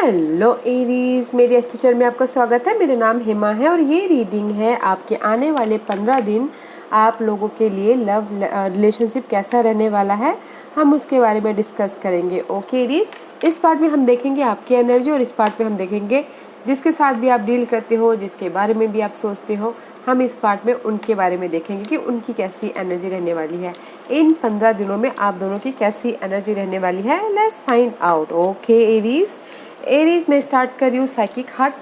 Hello Aries, मेरी S teacher में आपका स्वागत है। मेरा नाम हेमा है और ये रीडिंग है आपके आने वाले 15 दिन आप लोगों के लिए लव रिलेशनशिप कैसा रहने वाला है, हम उसके बारे में डिस्कस करेंगे। ओके एरीज, इस पार्ट में हम देखेंगे आपकी एनर्जी और इस पार्ट में हम देखेंगे जिसके साथ भी आप डील करते हो, जिसके बारे में भी आप सोचते हो, हम इस पार्ट में उनके बारे में देखेंगे कि उनकी कैसी एनर्जी रहने वाली है। इन 15 दिनों में आप दोनों की कैसी एनर्जी रहने वाली है, let's find out. Okay Aries मैं स्टार्ट कर रही हूँ साइकिक हार्ट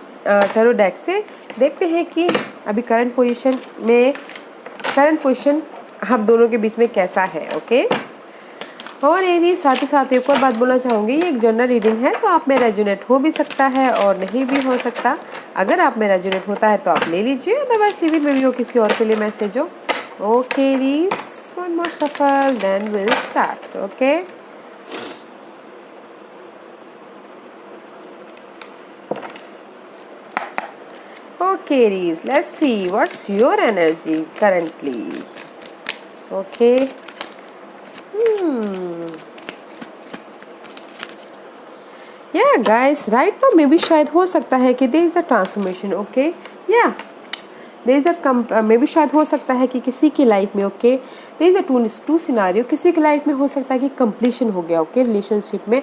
टैरो डेक से। देखते हैं कि अभी करंट पोजीशन हम दोनों के बीच में कैसा है। ओके और एरीज, साथ ही साथ एक और बात बोलना चाहूँगी, ये एक जनरल रीडिंग है तो आप में रेजोनेट हो भी सकता है और नहीं भी हो सकता। अगर आप में रेजोनेट होता है तो आप ले लीजिए, अदरवाइज लीव इट में भी हो किसी और के लिए मैसेज हो। ओके एरीज, वन मोर सफल then will start. Okay Okay, Aries, let's see what's your energy currently. Okay. Yeah, guys, right now maybe शायद हो सकता है कि there is the transformation. Okay. Yeah. there is the maybe शायद हो सकता है कि किसी की लाइफ में okay there is a two scenario. किसी की लाइफ में हो सकता है कि completion हो गया okay रिलेशनशिप में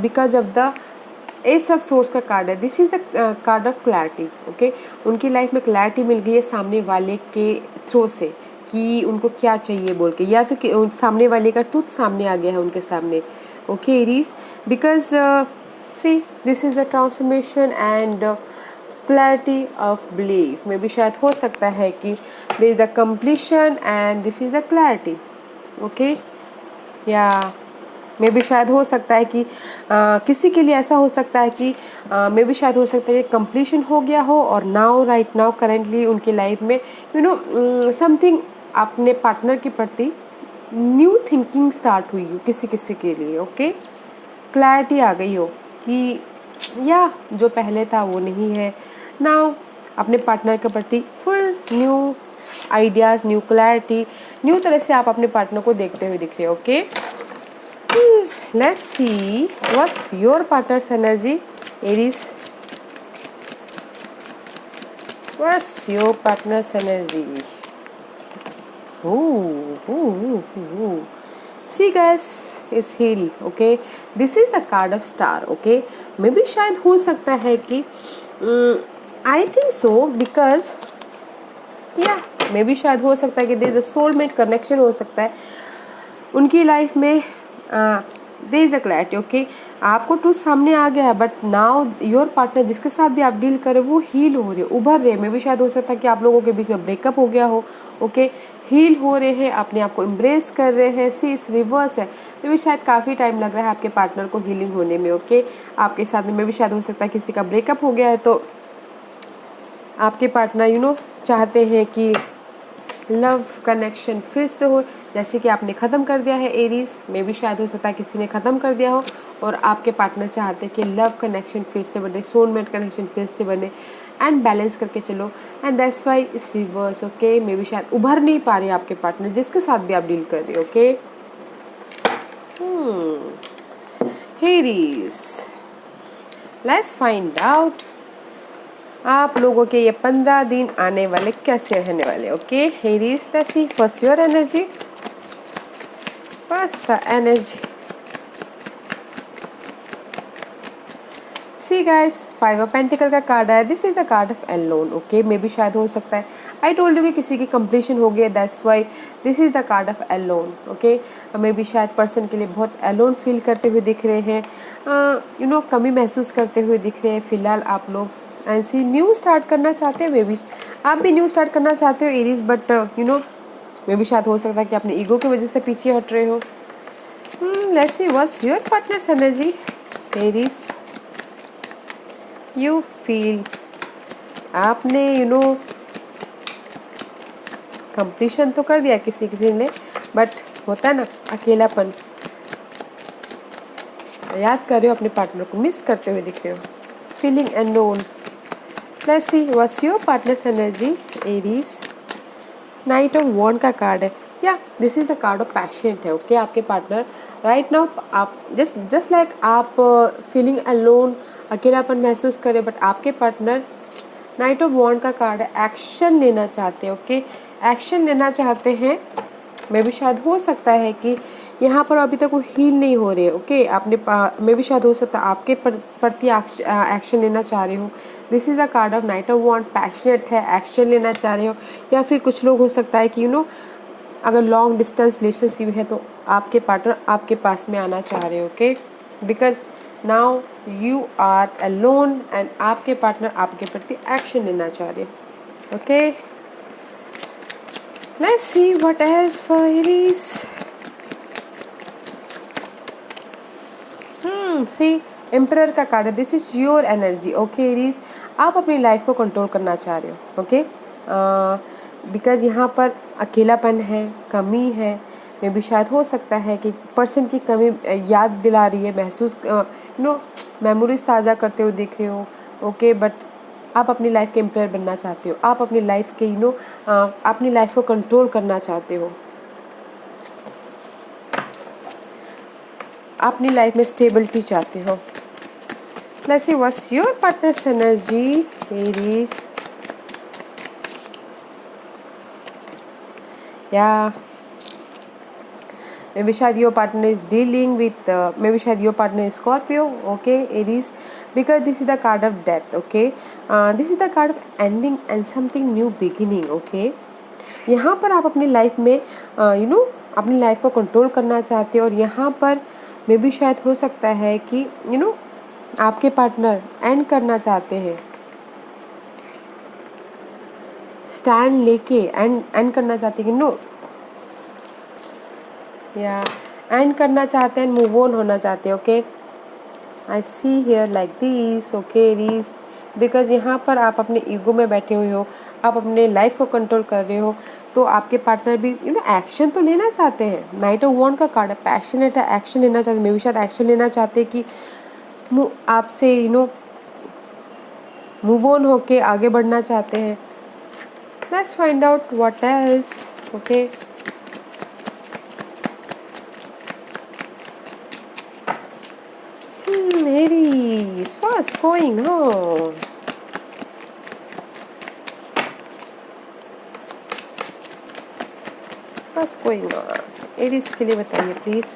because of the S of swords का कार्ड है। This is the card of clarity. Okay, उनकी लाइफ में क्लैरिटी मिल गई है सामने वाले के थ्रू से कि उनको क्या चाहिए बोल के, या फिर सामने वाले का ट्रूथ सामने आ गया है उनके सामने। Okay Aries, because C this is the transformation and clarity of belief में भी शायद हो सकता है कि this is the completion and this is the clarity. Okay, या मे भी शायद हो सकता है कि किसी के लिए ऐसा हो सकता है कि मे भी शायद हो सकता है कि कंप्लीशन हो गया हो और राइट नाउ करेंटली उनकी लाइफ में समथिंग अपने पार्टनर के प्रति न्यू थिंकिंग स्टार्ट हुई हो किसी के लिए। ओके, क्लैरिटी आ गई हो कि या जो पहले था वो नहीं है, नाउ अपने पार्टनर के प्रति full new ideas, new clarity, new तरह से आप अपने पार्टनर को देखते हुए दिख रहे हो। Okay, let's see what's your partner's energy, Aries. What's your partner's energy? Ooh. See guys, it's heal. Okay, this is the card of star. Okay, maybe शायद हो सकता है कि I think so because maybe शायद हो सकता है कि there is a soulmate connection हो सकता है उनकी लाइफ में। There is the clarity. Okay, आपको ट्रूथ सामने आ गया है बट नाउ योर पार्टनर जिसके साथ भी आप डील कर रहे हो वो हील हो रहे, उभर रहे। में भी शायद हो सकता है कि आप लोगों के बीच में ब्रेकअप हो गया हो। ओके, हील हो रहे हैं, अपने आप को एम्ब्रेस कर रहे हैं। सी इस रिवर्स है, में भी शायद काफ़ी टाइम लग रहा है आपके पार्टनर को हीलिंग होने में। ओके, आपके साथ में भी शायद हो सकता है किसी का ब्रेकअप हो गया है तो आपके पार्टनर चाहते हैं कि लव कनेक्शन फिर से हो, जैसे कि आपने ख़त्म कर दिया है एरीज। में भी शायद हो सकता है किसी ने ख़त्म कर दिया हो और आपके पार्टनर चाहते हैं कि लव कनेक्शन फिर से बने, सोलमेट कनेक्शन फिर से बने एंड बैलेंस करके चलो, एंड दैट्स वाई इस रिवर्स। ओके, में भी शायद उभर नहीं पा रहे आपके पार्टनर जिसके साथ भी आप डील कर रहे हो। Okay Aries, let's find out आप लोगों के ये 15 दिन आने वाले कैसे रहने वाले। Okay Aries, let's see first your energy, first the energy. See guys, 5 of pentacles का कार्ड है। This is the card of alone. Okay, may भी शायद हो सकता है आई टोल्ड यू कि किसी की कंप्लीशन हो गई, that's why this is the card of alone. Okay, may भी शायद पर्सन के लिए बहुत एलोन फील करते हुए दिख रहे हैं, कमी महसूस करते हुए दिख रहे हैं फिलहाल आप लोग। ऐसी न्यू स्टार्ट करना चाहते हैं, मे बी आप भी न्यू स्टार्ट करना चाहते हो एरीज, बट मे भी शायद हो सकता है कि अपने ईगो की वजह से पीछे हट रहे हो। Let's see what's your partner's energy Aries. You feel आपने कंप्लीशन तो कर दिया किसी ने, बट होता है ना अकेलापन, याद कर रहे हो अपने पार्टनर को, मिस करते हुए दिख रहे हो, feeling unknown. Let's see what's your partner's energy Aries. Knight of wands का कार्ड है। या this is the card of passionate है, ओके आपके पार्टनर राइट नाउ आप जस्ट लाइक आप फीलिंग अलोन, अकेलापन महसूस करें, बट आपके पार्टनर नाइट ऑफ वॉन्ड का कार्ड है, एक्शन लेना चाहते हैं, ओके एक्शन लेना चाहते हैं। मे भी शायद हो सकता है कि यहाँ पर अभी तक वो हील नहीं हो रहे, ओके आपने मे भी शायद हो सकता है आपके प्रति एक्शन लेना चाह रहे हो। This is the card of knight of wand, passionate है, एक्शन लेना चाह रहे हो। या फिर कुछ लोग हो सकता है कि अगर लॉन्ग डिस्टेंस रिलेशनशिप है तो आपके पार्टनर आपके पास में आना चाह रहे हो, okay because now you are alone and आपके पार्टनर आपके प्रति एक्शन लेना चाह रहे हैं, okay. Let's see what else for Aries. See, emperor का कार्ड है, this is your energy, okay Aries आप अपनी लाइफ को कंट्रोल करना चाह रहे हो, ओके बिकॉज यहाँ पर अकेलापन है, कमी है, मे भी शायद हो सकता है कि पर्सन की कमी याद दिला रही है, महसूस मेमोरीज ताज़ा करते हुए देख रहे हो, ओके बट आप अपनी लाइफ के एम्पायर बनना चाहते हो, आप अपनी लाइफ के अपनी लाइफ को कंट्रोल करना चाहते हो, अपनी लाइफ में स्टेबिलिटी चाहते हो। Let's see what's your partner's energy Aries. या मे बी शायद your partner is dealing with may B शायद your partner is Scorpio, okay Aries because this is the card of death, okay this is the card of ending and something new beginning, okay यहाँ पर आप अपनी life में अपनी life को control करना चाहते हो और यहाँ पर मे भी शायद हो सकता है कि आपके पार्टनर एंड करना चाहते हैं, स्टैंड लेके एंड करना चाहते हैं कि या एंड करना चाहते हैं, मूव ऑन होना चाहते हैं, okay I see here like this, okay Aries, because यहाँ पर आप अपने ईगो में बैठे हुए हो, आप अपने लाइफ को कंट्रोल कर रहे हो, तो आपके पार्टनर भी एक्शन तो लेना चाहते हैं। नाइट ऑफ वॉन्ड का कार्ड है, पैशनेट है, एक्शन लेना चाहते हैं, मे भी शायद एक्शन लेना चाहते हैं कि आपसे मूव ऑन होके आगे बढ़ना चाहते हैं। Let's find out what else, okay Aries, what's going on? What's going on? Aries के लिए बताइए प्लीज।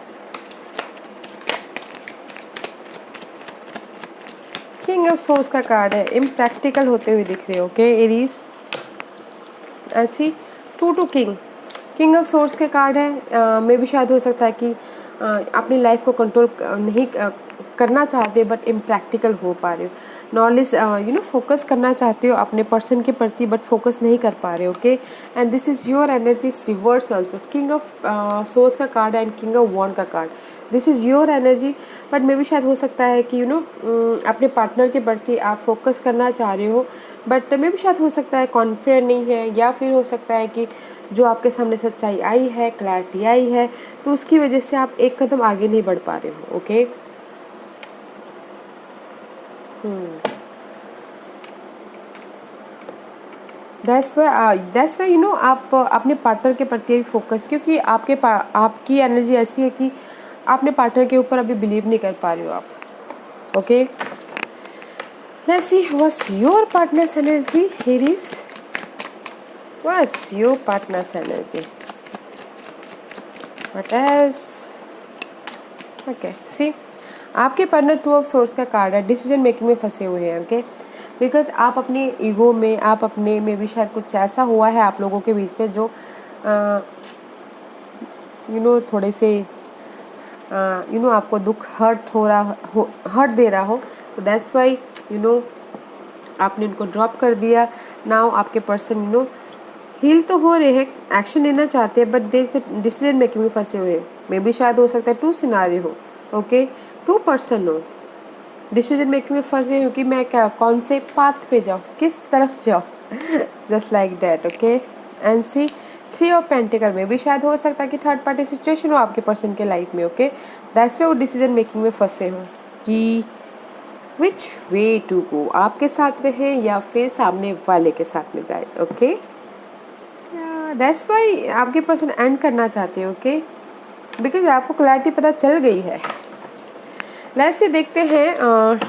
किंग ऑफ सोर्स का कार्ड है, इम्प्रैक्टिकल होते हुए दिख रहे हो, ओके एरीज। ऐसी 2 to king, king of source के कार्ड है, मे भी शायद हो सकता है कि अपनी लाइफ को कंट्रोल नहीं करना चाहते बट इम्प्रैक्टिकल हो पा रहे हो, नॉलेज फोकस करना चाहते हो अपने पर्सन के प्रति बट फोकस नहीं कर पा रहे हो, okay and this is your energy reverse also. King of swords का कार्ड है एंड किंग ऑफ वॉन्ड का card, this is your energy but may भी शायद हो सकता है कि अपने पार्टनर के प्रति आप फोकस करना चाह रहे हो बट मे भी शायद हो सकता है कॉन्फिडेंट नहीं है, या फिर हो सकता है कि जो आपके सामने सच्चाई आई है, क्लैरिटी आई है, तो उसकी वजह से आप एक कदम आगे नहीं बढ़ पा रहे हो, ओके दैट्स वाई आप अपने पार्टनर के प्रति अभी फोकस, क्योंकि आपकी एनर्जी ऐसी है कि आपने पार्टनर के ऊपर अभी बिलीव नहीं कर पा रहे हो आप, okay let's see what's your partner's energy Aries. What's your partner's energy, what else, okay see आपके पार्टनर 2 ऑफ सोर्स का कार्ड है, डिसीजन मेकिंग में फंसे हुए हैं, ओके बिकॉज आप अपने ईगो में, आप अपने में भी शायद कुछ ऐसा हुआ है आप लोगों के बीच में जो थोड़े से आपको दुख हर्ट दे रहा हो, तो दैट्स वाई आपने इनको ड्रॉप कर दिया। नाउ आपके पर्सन हील तो हो रहे हैं, एक्शन लेना चाहते हैं बट डिसीजन मेकिंग में फंसे हुए हैं, मे भी शायद हो सकता है 2 सिनारियो हो, ओके 2 पर्सन हो, डिसीजन मेकिंग में फंसे हो कि मैं कौन से पाथ पे जाऊँ, किस तरफ जाऊँ, just like that, okay and see 3 of pentacle में भी शायद हो सकता है कि थर्ड पार्टी सिचुएशन हो आपके पर्सन के लाइफ में, ओके दैट्स वे वो डिसीजन मेकिंग में फंसे हो कि विच वे टू गो, आपके साथ रहें या फिर सामने वाले के साथ में जाए, ओके दैट्स वाई आपके पर्सन एंड करना चाहते हैं, ओके, बिकॉज आपको क्लैरिटी पता चल गई है। लेट्स से देखते हैं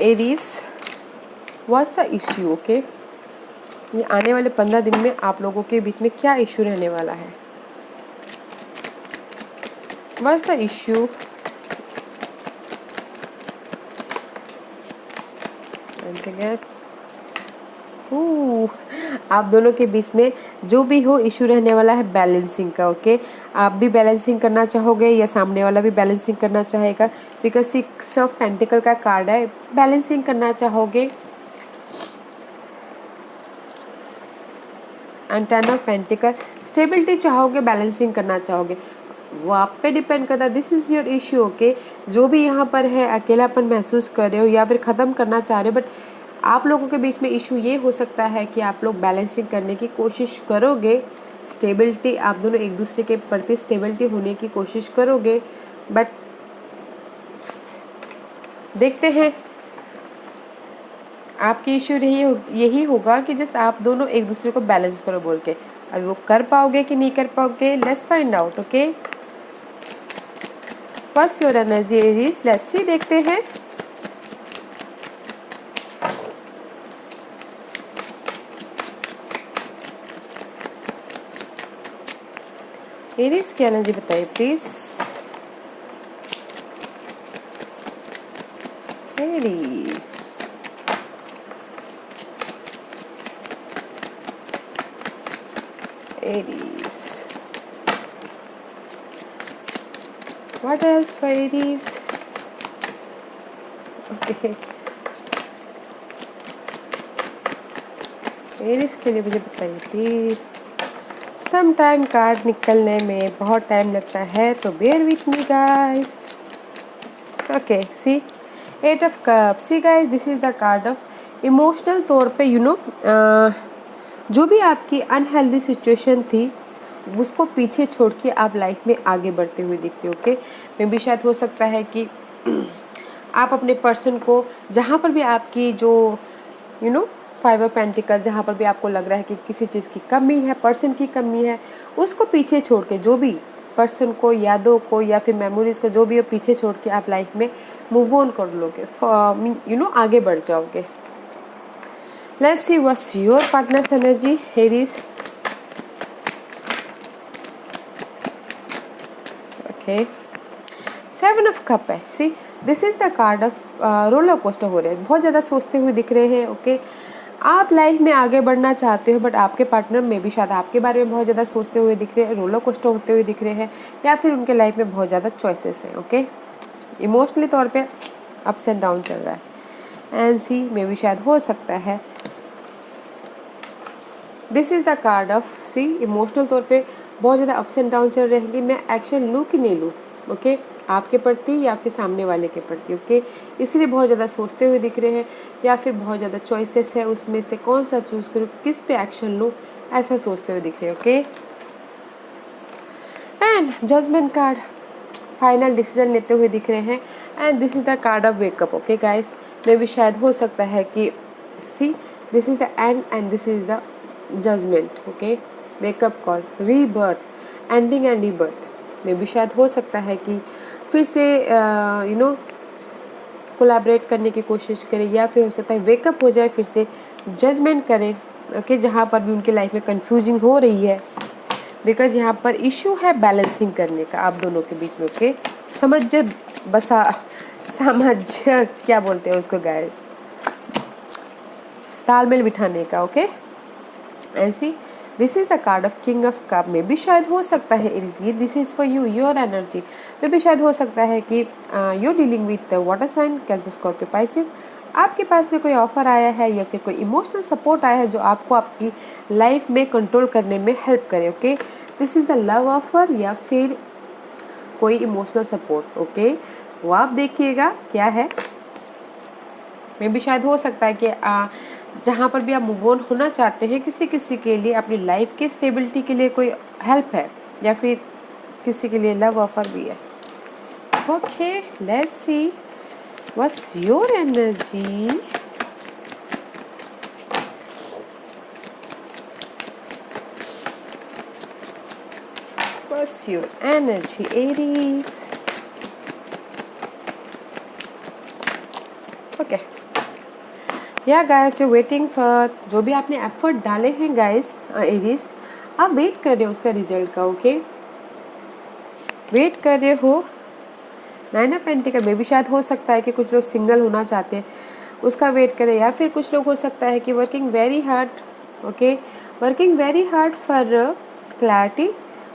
Aries what's the issue, okay, ये आने वाले 15 दिन में आप लोगों के बीच में क्या इश्यू रहने वाला है। व्हाट्स द इश्यू, आप दोनों के बीच में जो भी हो इशू रहने वाला है बैलेंसिंग का, ओके। आप भी बैलेंसिंग करना चाहोगे या सामने वाला भी बैलेंसिंग करना चाहेगा, बिकॉज 6 ऑफ पेंटिकल का कार्ड है। बैलेंसिंग करना चाहोगे एंड 10 ऑफ पेंटिकल, स्टेबिलिटी चाहोगे, बैलेंसिंग करना चाहोगे, वो आप पे डिपेंड करता है। This is your issue, okay. जो भी यहाँ पर है अकेलापन महसूस कर रहे हो या फिर ख़त्म करना चाह रहे हो, बट आप लोगों के बीच में इशू ये हो सकता है कि आप लोग बैलेंसिंग करने की कोशिश करोगे, स्टेबिलिटी, आप दोनों एक दूसरे के प्रति स्टेबिलिटी होने की कोशिश करोगे, बट देखते हैं आपकी इशू यही होगा कि जस्ट आप दोनों एक दूसरे को बैलेंस करो बोल के। अभी वो कर पाओगे कि नहीं कर पाओगे, let's find out, okay. First your energy Aries, let's सी, देखते हैं। एरीज की एनर्जी बताइए please. Aries, Aries. What else for Aries? Okay. Aries के लिए मुझे बताइए प्लीज। सम टाइम कार्ड निकलने में बहुत टाइम लगता है, तो bear with me guys. Okay, see 8 of cup, see guys, this is the card of emotional तौर पे जो भी आपकी अनहेल्दी सिचुएशन थी उसको पीछे छोड़ के आप लाइफ में आगे बढ़ते हुए दिख रहे हो, ओके। मे भी शायद हो सकता है कि आप अपने पर्सन को, जहाँ पर भी आपकी जो 5 ऑफ पेंटिकल, जहाँ पर भी आपको लग रहा है कि किसी चीज़ की कमी है, पर्सन की कमी है, उसको पीछे छोड़ के, जो भी पर्सन को, यादों को या फिर मेमोरीज को, जो भी पीछे छोड़ के आप लाइफ में मूव ऑन कर लोगे, आगे बढ़ जाओगे। Let's see what's your partner's energy, Aries. Okay. 7 of Cup है, see, this is the card of roller coaster हो रहे हैं, बहुत ज़्यादा सोचते हुए दिख रहे हैं, ओके। आप लाइफ में आगे बढ़ना चाहते हो, बट आपके पार्टनर में भी शायद आपके बारे में बहुत ज़्यादा सोचते हुए दिख रहे हैं, रोलर कोस्टर होते हुए दिख रहे हैं, या फिर उनके लाइफ में बहुत ज़्यादा चॉइसेस हैं, ओके। इमोशनली तौर पे अप्स एंड डाउन चल रहा है, एंड सी में भी शायद हो सकता है। This is the card of, see, emotional तौर पे बहुत ज़्यादा अप्स एंड डाउन चल रहेंगे, मैं एक्शन लूँ कि नहीं लूँ, ओके, आपके प्रति या फिर सामने वाले के प्रति, ओके। इसलिए बहुत ज़्यादा सोचते हुए दिख रहे हैं, या फिर बहुत ज़्यादा चॉइसेस है, उसमें से कौन सा चूज़ करूँ, किस पे एक्शन लूँ, ऐसा सोचते हुए दिख रहे हैं, okay. And judgement card, final decision लेते हुए दिख रहे हैं, and this is the card of wake up, okay guys. May भी शायद हो सकता है कि see, this is the end and this is the judgement, okay. Wake up call, rebirth, ending and rebirth में भी शायद हो सकता है कि फिर से कोलैबोरेट करने की कोशिश करें, या फिर हो सकता है वेकअप हो जाए, फिर से जजमेंट करें, ओके। जहाँ पर भी उनके लाइफ में कंफ्यूजिंग हो रही है, बिकॉज यहाँ पर इशू है बैलेंसिंग करने का आप दोनों के बीच में, ओके। समझ क्या बोलते हैं उसको गाइस, तालमेल बिठाने का, ओके। ऐसी this is the card of king of cup, में भी शायद हो सकता है एरीज, ये this is for you, your energy. में भी शायद हो सकता है कि you dealing with water sign, Cancer, Scorpio, Pisces. आपके पास में कोई ऑफर आया है या फिर कोई इमोशनल सपोर्ट आया है जो आपको आपकी लाइफ में कंट्रोल करने में हेल्प करे, okay. This is the love offer या फिर कोई इमोशनल सपोर्ट, ओके। वो आप देखिएगा क्या है। में भी शायद हो सकता है कि जहाँ पर भी आप मूव ऑन होना चाहते हैं, किसी के लिए अपनी लाइफ के स्टेबिलिटी के लिए कोई हेल्प है, या फिर किसी के लिए लव ऑफर भी है, okay. Let's see what's your energy. What's your energy, Aries? Okay. या गाइस यू वेटिंग फॉर, जो भी आपने एफर्ट डाले हैं गाइस एरीज, आप वेट कर रहे हो उसका रिजल्ट का। ओके, वेट कर रहे हो। 9 ऑफ पेंटिकल में भी शायद हो सकता है कि कुछ लोग सिंगल होना चाहते हैं, उसका वेट करें, या फिर कुछ लोग हो सकता है कि working very hard, okay, working very hard for clarity,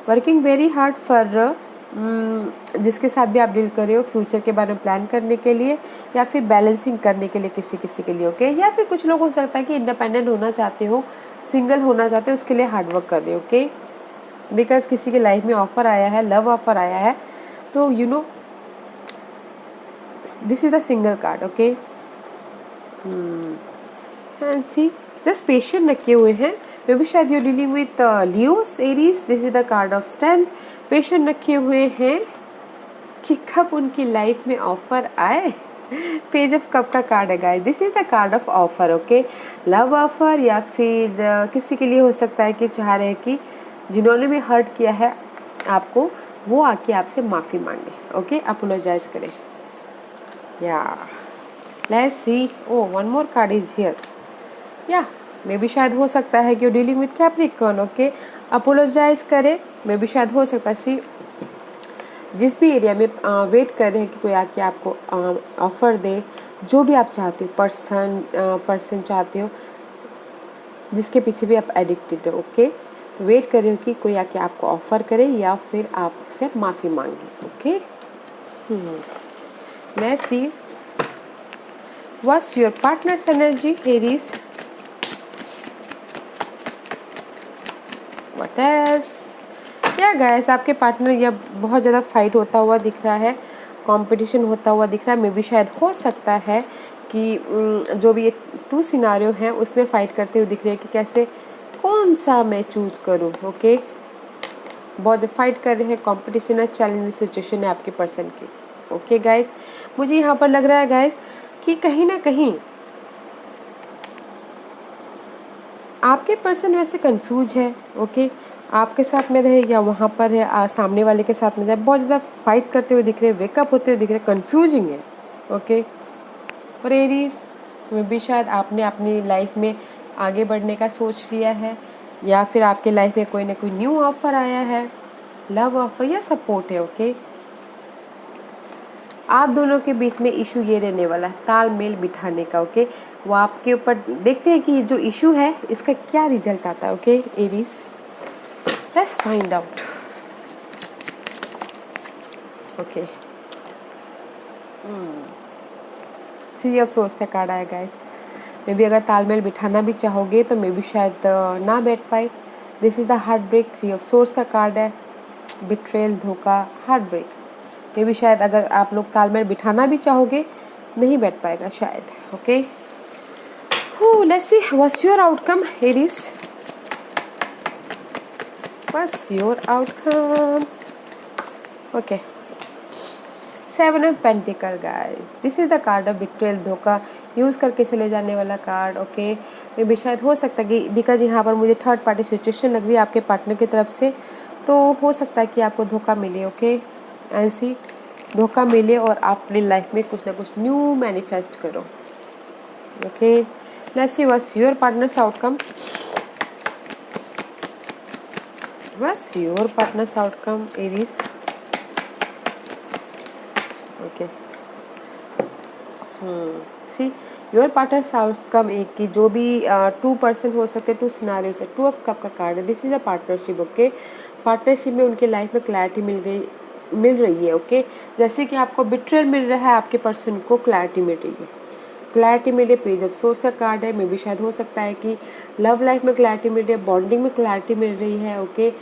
working very hard for जिसके साथ भी आप डील कर रहे हो फ्यूचर के बारे में प्लान करने के लिए, या फिर बैलेंसिंग करने के लिए किसी किसी के लिए। ओके, या फिर कुछ लोग हो सकता है कि इंडिपेंडेंट होना चाहते हो, सिंगल होना चाहते हो, उसके लिए हार्डवर्क कर रहे हो। ओके, बिकॉज किसी के लाइफ में ऑफर आया है, लव ऑफर आया है, तो you know this is the single card. Okay, and see just patient रखे हुए हैं। मे बी शायद you dealing with Leos Aries. This is the card of strength. Patient रखे हुए हैं कि कब उनकी लाइफ में ऑफर आए। पेज ऑफ कप का कार्ड है guys. This is the card of offer. Okay, love offer, या फिर किसी के लिए हो सकता है कि चाह रहे हैं कि जिन्होंने भी हर्ट किया है आपको, वो आके आपसे माफ़ी मांगे। ओके, अपोलोजाइज करें। या let's see, oh one more card is here. या मे बी शायद हो सकता है कि you dealing with Capricorn. Okay, apologise करें। मे बी शायद हो सकता है, सी जिस भी एरिया में वेट कर रहे हैं कि कोई आके आपको ऑफ़र दे, जो भी आप चाहते हो, पर्सन चाहते हो, जिसके पीछे भी आप एडिक्टेड हो। ओके, तो वेट कर रहे हो कि कोई आके आपको ऑफ़र करे या फिर आपसे माफ़ी मांगे। Okay, let's see what's your partner's energy, Aries. What else? या गाइस, आपके पार्टनर या बहुत ज़्यादा फाइट होता हुआ दिख रहा है, कंपटीशन होता हुआ दिख रहा है। मे बी शायद हो सकता है कि जो भी ये 2 सिनारियो हैं उसमें फ़ाइट करते हुए दिख रहे हैं कि कैसे, कौन सा मैं चूज़ करूँ। ओके, बहुत फाइट कर रहे हैं, कंपटीशन है, चैलेंजिंग सिचुएशन है आपके पर्सन की। ओके गाइस, मुझे यहाँ पर लग रहा है गाइस कि कहीं ना कहीं आपके पर्सन वैसे कंफ्यूज है। ओके, आपके साथ में रहे या वहाँ पर है, सामने वाले के साथ में जाए, बहुत ज़्यादा फाइट करते हुए दिख रहे हैं, वेकअप होते हुए दिख रहे हैं, कंफ्यूजिंग है। ओके, और एरीज में भी शायद आपने अपनी लाइफ में आगे बढ़ने का सोच लिया है, या फिर आपके लाइफ में कोई ना कोई न्यू ऑफर आया है, लव ऑफर या सपोर्ट है। ओके, आप दोनों के बीच में इशू ये रहने वाला है, तालमेल बिठाने का। ओके, वो आपके ऊपर देखते हैं कि जो इशू है इसका क्या रिजल्ट आता है। Okay Aries, let's find out. Okay, three of swords का कार्ड आया गाइस। मे बी अगर तालमेल बिठाना भी चाहोगे तो मे बी शायद ना बैठ पाए। This is the heartbreak. Three of swords का कार्ड है, बिट्रेल, धोखा, हार्ट ब्रेक। मे बी शायद अगर आप लोग तालमेल बिठाना भी चाहोगे, नहीं बैठ पाएगा शायद। Okay, let's see what's your outcome Aries. What's your outcome? Okay, 7 of pentacle guys. This is the card of betrayal, धोखा, यूज़ करके चले जाने वाला कार्ड। ओके, मे बी शायद हो सकता है कि बिकॉज यहाँ पर मुझे थर्ड पार्टी सिचुएशन लग रही है आपके पार्टनर की तरफ से, तो हो सकता है कि आपको धोखा मिले। ओके, ऐसी धोखा मिले और आप अपनी लाइफ में कुछ ना कुछ न्यू मैनिफेस्ट करो। Okay, let's see what's your partners outcome. What's your partners outcome Aries. Okay, see your partners outcome एक की जो भी 2 पर्सन हो सकते हैं, 2 सिनारियो से। 2 ऑफ कप का कार्ड है। This is a partnership. Okay, partnership में उनके लाइफ में क्लैरिटी मिल रही है। ओके, जैसे कि आपको बिट्रेयल मिल रहा है, आपके पर्सन को क्लैरिटी मिल रही है। क्लैरिटी मिल रही है, पेज ऑफ सोर्स का कार्ड है। मे बी शायद हो सकता है कि लव लाइफ में क्लैरिटी मिल रही है, बॉन्डिंग में क्लैरिटी मिल रही है। ओके,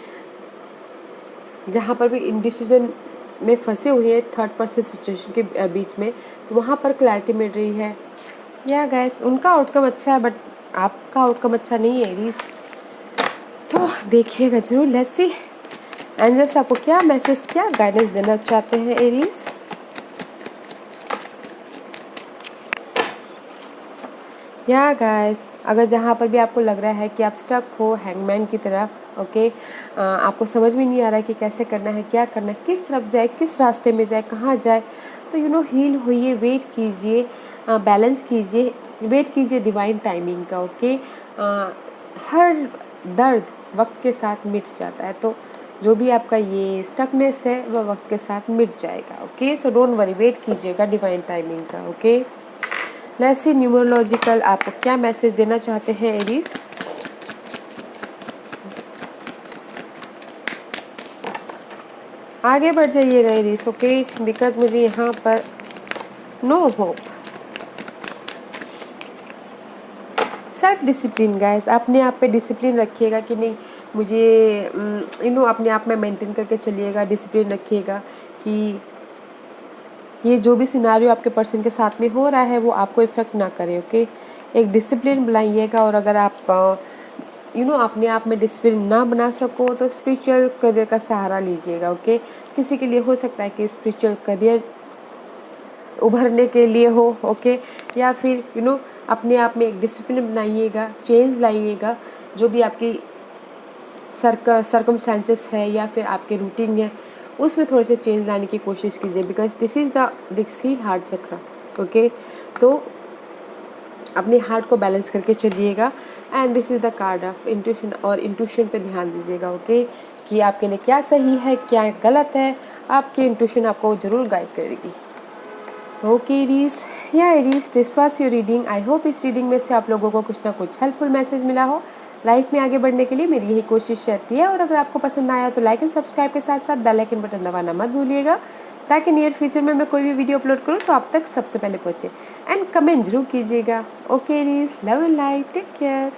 जहाँ पर भी इनडिसीजन में फंसे हुए हैं थर्ड पर्सन सिचुएशन के बीच में, तो वहाँ पर क्लैरिटी मिल रही है। या गैस, उनका आउटकम अच्छा है बट आपका आउटकम अच्छा नहीं है एरीज, तो देखिएगा जरूर। लेट्स सी एंजल्स आपको क्या मैसेज, क्या गाइडेंस देना चाहते हैं एरीज। या गाइस, अगर जहाँ पर भी आपको लग रहा है कि आप स्टक हो हैंगमैन की तरह, ओके, आपको समझ में नहीं आ रहा है कि कैसे करना है, क्या करना है, किस तरफ जाए, किस रास्ते में जाए, कहाँ जाए, तो हील होइए, वेट कीजिए, बैलेंस कीजिए, वेट कीजिए डिवाइन टाइमिंग का, ओके। हर दर्द वक्त के साथ मिट जाता है, तो जो भी आपका ये स्टकनेस है वह वक्त के साथ मिट जाएगा, okay. So don't worry, wait कीजिएगा डिवाइन टाइमिंग का, ओके। लेट्स सी न्यूमरोलॉजिकल आपको क्या मैसेज देना चाहते हैं एरीज। आगे बढ़ जाइएगा एरीज, ओके, बिकॉज मुझे यहाँ पर no hope. Self discipline guys, अपने आप पे डिसिप्लिन रखिएगा कि नहीं, मुझे अपने आप में मेंटेन करके चलिएगा, डिसिप्लिन रखिएगा कि ये जो भी सिनारियो आपके पर्सन के साथ में हो रहा है वो आपको इफ़ेक्ट ना करे, ओके। एक डिसिप्लिन बनाइएगा, और अगर आप अपने आप में डिसिप्लिन ना बना सको तो स्पिरिचुअल करियर का सहारा लीजिएगा, ओके। किसी के लिए हो सकता है कि स्पिरिचुअल करियर उभरने के लिए हो, ओके, या फिर अपने आप में एक डिसिप्लिन बनाइएगा, चेंज लाइएगा, जो भी आपकी सर्कमस्टांसेस है या फिर आपके रूटीन है उसमें थोड़े से चेंज लाने की कोशिश कीजिए, because this is the see heart chakra, okay. तो अपने हार्ट को बैलेंस करके चलिएगा, and this is the card of intuition, और इंट्यूशन पे ध्यान दीजिएगा, ओके, कि आपके लिए क्या सही है, क्या गलत है, आपकी इंट्यूशन आपको ज़रूर गाइड करेगी। ओके एरीज, या Aries, this was your reading. I hope इस रीडिंग में से आप लोगों को कुछ ना कुछ हेल्पफुल मैसेज मिला हो। लाइफ में आगे बढ़ने के लिए मेरी यही कोशिश रहती है, और अगर आपको पसंद आया तो लाइक एंड सब्सक्राइब के साथ साथ बेल आइकन बटन दबाना मत भूलिएगा, ताकि नियर फ्यूचर में मैं कोई भी वीडियो अपलोड करूँ तो आप तक सबसे पहले पहुँचे। एंड कमेंट जरूर कीजिएगा। Okay Aries, love and light, take care.